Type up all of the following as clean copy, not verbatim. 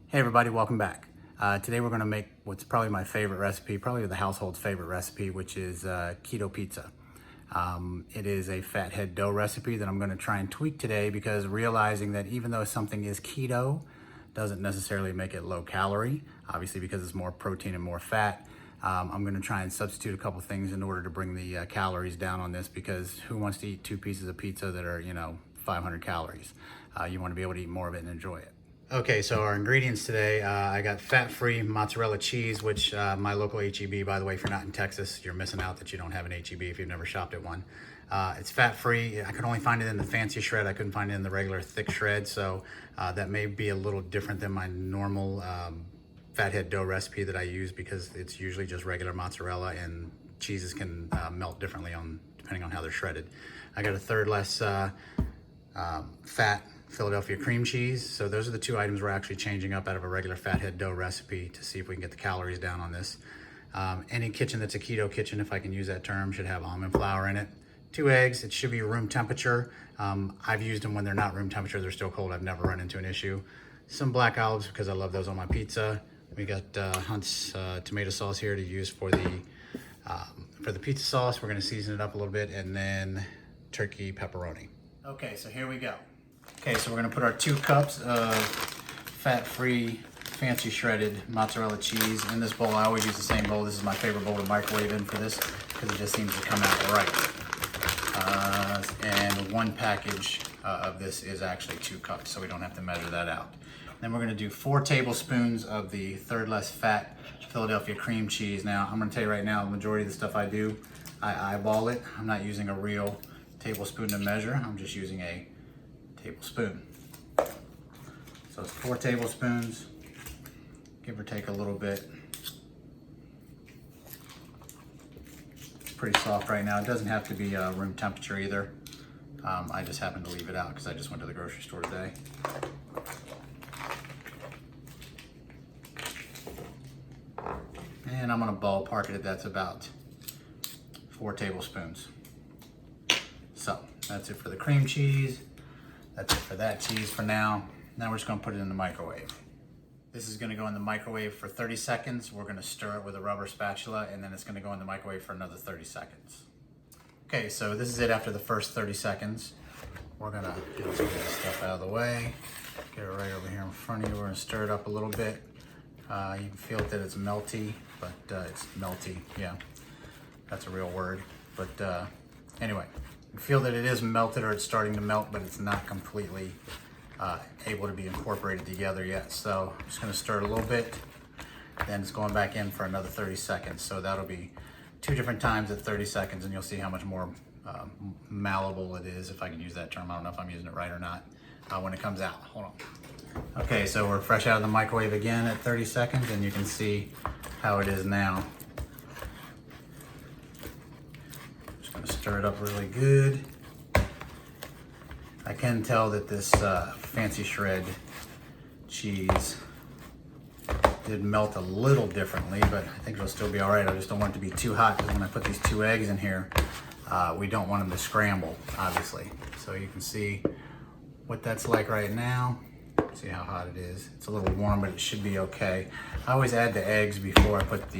Hey everybody, welcome back. Today we're going to make what's probably my favorite recipe, probably the household's favorite recipe, which is keto pizza. It is a fathead dough recipe that I'm going to try and tweak today because realizing that even though something is keto, doesn't necessarily make it low calorie, obviously because it's more protein and more fat. I'm going to try and substitute a couple things in order to bring the calories down on this, because who wants to eat 2 pieces of pizza that are, 500 calories? You want to be able to eat more of it and enjoy it. Okay, so our ingredients today, I got fat-free mozzarella cheese, which my local H-E-B, by the way, if you're not in Texas, you're missing out that you don't have an H-E-B if you've never shopped at one. It's fat-free. I could only find it in the fancy shred. I couldn't find it in the regular thick shred, so that may be a little different than my normal fathead dough recipe that I use, because it's usually just regular mozzarella, and cheeses can melt differently depending on how they're shredded. I got a third less fat Philadelphia cream cheese. So those are the 2 items we're actually changing up out of a regular fathead dough recipe to see if we can get the calories down on this. Any kitchen that's a keto kitchen, if I can use that term, should have almond flour in it. 2 eggs, it should be room temperature. I've used them when they're not room temperature, they're still cold. I've never run into an issue. Some black olives, because I love those on my pizza. We got Hunt's tomato sauce here to use for the pizza sauce. We're gonna season it up a little bit, and then turkey pepperoni. Okay, so here we go. Okay, so we're gonna put our 2 cups of fat-free, fancy shredded mozzarella cheese in this bowl. I always use the same bowl. This is my favorite bowl to microwave in for this, because it just seems to come out right. And 1 package of this is actually 2 cups, so we don't have to measure that out. Then we're gonna do 4 tablespoons of the third less fat Philadelphia cream cheese. Now, I'm gonna tell you right now, the majority of the stuff I do, I eyeball it. I'm not using a real tablespoon to measure. I'm just using a tablespoon. So it's 4 tablespoons, give or take a little bit. It's pretty soft right now. It doesn't have to be room temperature either. I just happened to leave it out because I just went to the grocery store today. And I'm gonna ballpark it. That's about 4 tablespoons. So that's it for the cream cheese. That's it for that cheese for now. Now we're just gonna put it in the microwave. This is gonna go in the microwave for 30 seconds. We're gonna stir it with a rubber spatula, and then it's gonna go in the microwave for another 30 seconds. Okay, so this is it after the first 30 seconds. We're gonna get some of this stuff out of the way. Get it right over here in front of you. We're gonna stir it up a little bit. You can feel that it's melty, but it's melty, yeah. That's a real word, but anyway. You feel that it is melted, or it's starting to melt, but it's not completely able to be incorporated together yet. So I'm just gonna stir it a little bit, then it's going back in for another 30 seconds. So that'll be 2 different times at 30 seconds, and you'll see how much more malleable it is, if I can use that term. I don't know if I'm using it right or not, when it comes out. Hold on. Okay, so we're fresh out of the microwave again at 30 seconds, and you can see how it is now. Stir it up really good. I can tell that this fancy shred cheese did melt a little differently, but I think it'll still be all right. I just don't want it to be too hot, because when I put these 2 eggs in here, we don't want them to scramble, obviously. So you can see what that's like right now. See how hot it is. It's a little warm, but it should be okay. I always add the eggs before I put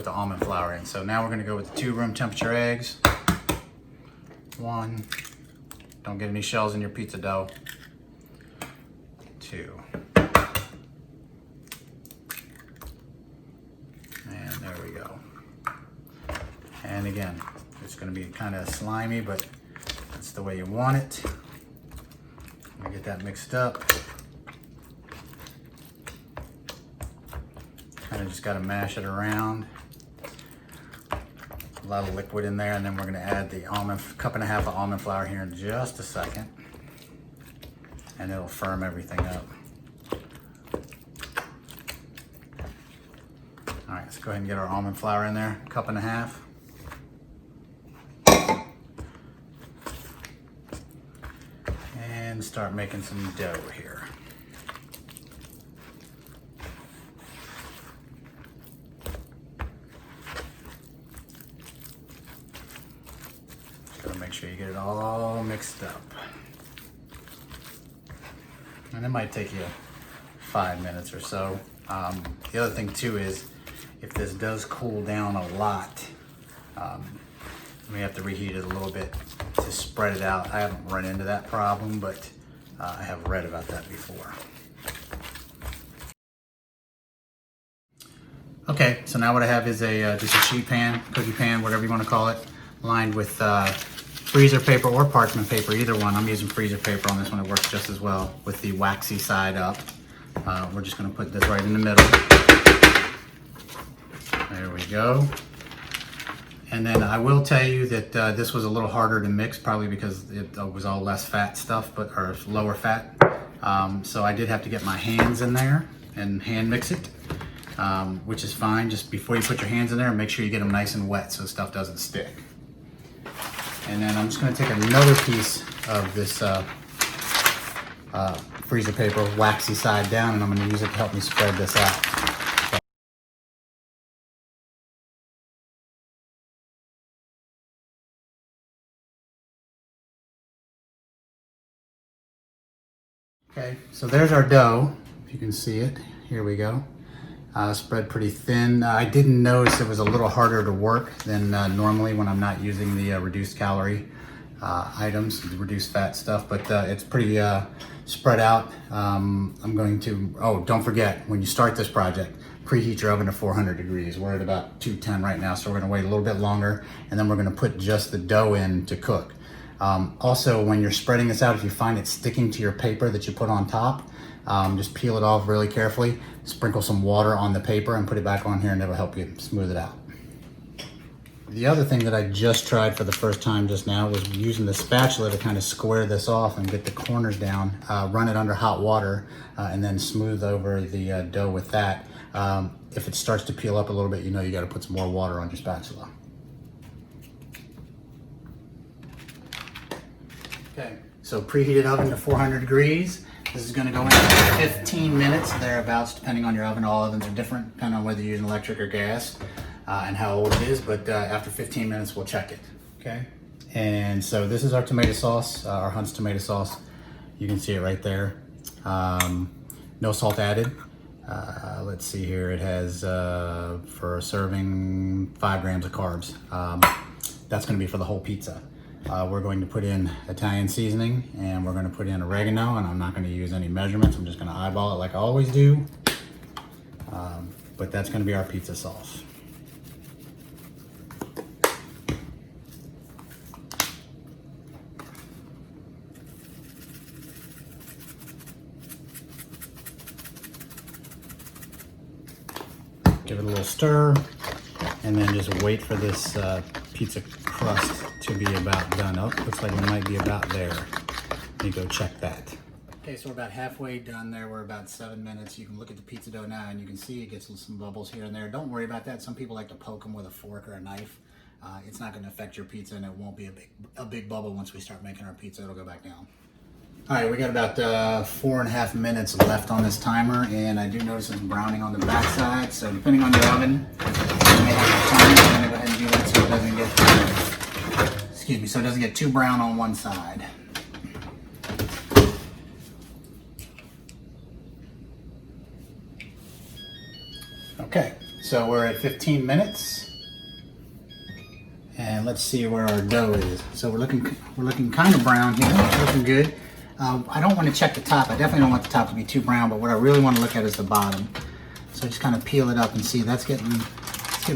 the almond flour in. So now we're gonna go with the 2 room temperature eggs. 1, don't get any shells in your pizza dough. 2. And there we go. And again, it's gonna be kind of slimy, but that's the way you want it. I'm gonna get that mixed up. Kind of just got to mash it around. A lot of liquid in there, and then we're going to add the 1.5 cups of almond flour here in just a second, and it'll firm everything up. All right, let's go ahead and get our almond flour in there, 1.5 cups. And start making some dough here. Make sure you get it all mixed up. And it might take you 5 minutes or so. The other thing too is if this does cool down a lot, we have to reheat it a little bit to spread it out. I haven't run into that problem, but I have read about that before. Okay, so now what I have is just a sheet pan, cookie pan, whatever you want to call it, lined with freezer paper or parchment paper, either one. I'm using freezer paper on this one. It works just as well with the waxy side up. We're just going to put this right in the middle. There we go. And then I will tell you that this was a little harder to mix, probably because it was all less fat stuff, or lower fat. So I did have to get my hands in there and hand mix it, which is fine. Just before you put your hands in there, make sure you get them nice and wet so stuff doesn't stick. And then I'm just going to take another piece of this freezer paper, waxy side down, and I'm going to use it to help me spread this out. Okay, so there's our dough, if you can see it. Here we go. Spread pretty thin. I didn't notice it was a little harder to work than normally when I'm not using the reduced calorie items, the reduced fat stuff, but it's pretty spread out. I'm going to, oh, don't forget, when you start this project, preheat your oven to 400 degrees. We're at about 210 right now, so we're gonna wait a little bit longer, and then we're gonna put just the dough in to cook. Also, when you're spreading this out, if you find it sticking to your paper that you put on top, just peel it off really carefully, sprinkle some water on the paper and put it back on here, and it'll help you smooth it out. The other thing that I just tried for the first time just now was using the spatula to kind of square this off and get the corners down, run it under hot water, and then smooth over the dough with that. If it starts to peel up a little bit, you know you got to put some more water on your spatula. Okay, so preheated oven to 400 degrees. This is gonna go in for 15 minutes, thereabouts, depending on your oven. All ovens are different, depending on whether you're using electric or gas and how old it is, but after 15 minutes, we'll check it, okay? And so this is our tomato sauce, our Hunt's tomato sauce. You can see it right there. No salt added. Let's see here, it has, for a serving, 5 grams of carbs. That's gonna be for the whole pizza. We're going to put in Italian seasoning, and we're going to put in oregano, and I'm not going to use any measurements. I'm just going to eyeball it like I always do. But that's going to be our pizza sauce. Give it a little stir, and then just wait for this pizza crust to be about done. Oh, looks like it might be about there. Let me go check that. Okay, so we're about halfway done there. We're about 7 minutes. You can look at the pizza dough now and you can see it gets some bubbles here and there. Don't worry about that. Some people like to poke them with a fork or a knife. It's not going to affect your pizza, and it won't be a big bubble. Once we start making our pizza, it'll go back down. All right, we got about 4.5 minutes left on this timer, and I do notice it's browning on the back side. So depending on your oven, you may have to time it. I'm gonna go ahead and do that so it doesn't get, excuse me, so it doesn't get too brown on one side. Okay, so we're at 15 minutes. And let's see where our dough is. So we're looking kind of brown here. It's looking good. I don't want to check the top. I definitely don't want the top to be too brown, but what I really want to look at is the bottom. So just kind of peel it up and see that's getting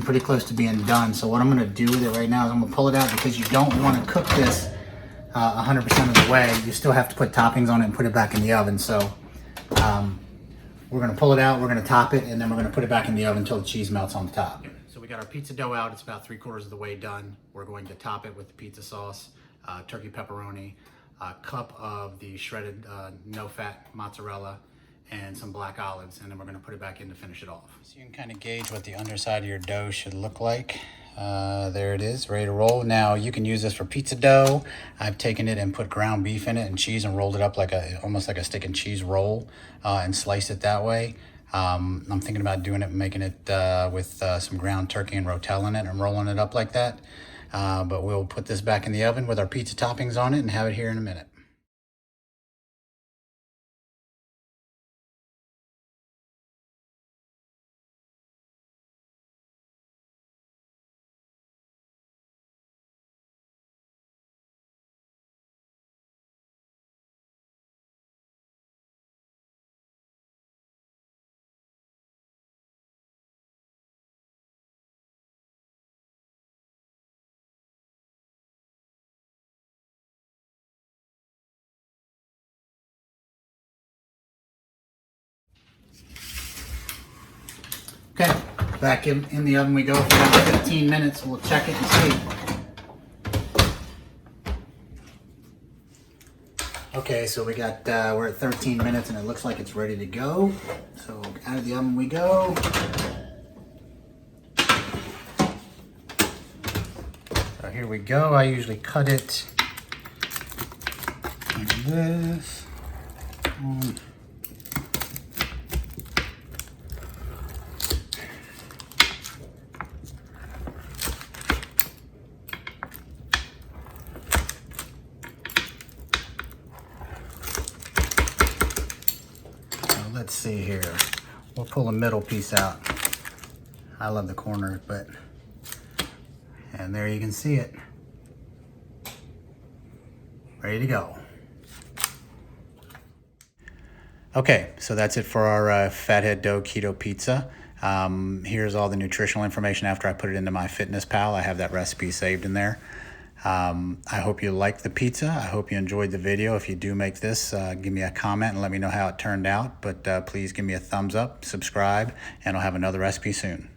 pretty close to being done. So what I'm going to do with it right now is I'm going to pull it out, because you don't want to cook this 100% of the way. You still have to put toppings on it and put it back in the oven. So we're going to pull it out, we're going to top it, and then we're going to put it back in the oven until the cheese melts on the top. So we got our pizza dough out. It's about 3/4 of the way done. We're going to top it with the pizza sauce, turkey pepperoni, a cup of the shredded no-fat mozzarella, and some black olives, and then we're going to put it back in to finish it off. So you can kind of gauge what the underside of your dough should look like. There it is, ready to roll. Now you can use this for pizza dough. I've taken it and put ground beef in it and cheese and rolled it up like almost like a stick and cheese roll, and sliced it that way. I'm thinking about doing it, making it with some ground turkey and rotel in it and rolling it up like that. But we'll put this back in the oven with our pizza toppings on it and have it here in a minute. Okay, back in the oven we go for about 15 minutes. We'll check it and see. Okay, so we got, we're at 13 minutes and it looks like it's ready to go. So out of the oven we go. So here we go. I usually cut it like this. Let's see here. We'll pull the middle piece out. I love the corners, but, and there you can see it. Ready to go. Okay, so that's it for our Fathead Dough Keto Pizza. Here's all the nutritional information after I put it into MyFitnessPal. I have that recipe saved in there. I hope you liked the pizza. I hope you enjoyed the video. If you do make this, give me a comment and let me know how it turned out. But please give me a thumbs up, subscribe, and I'll have another recipe soon.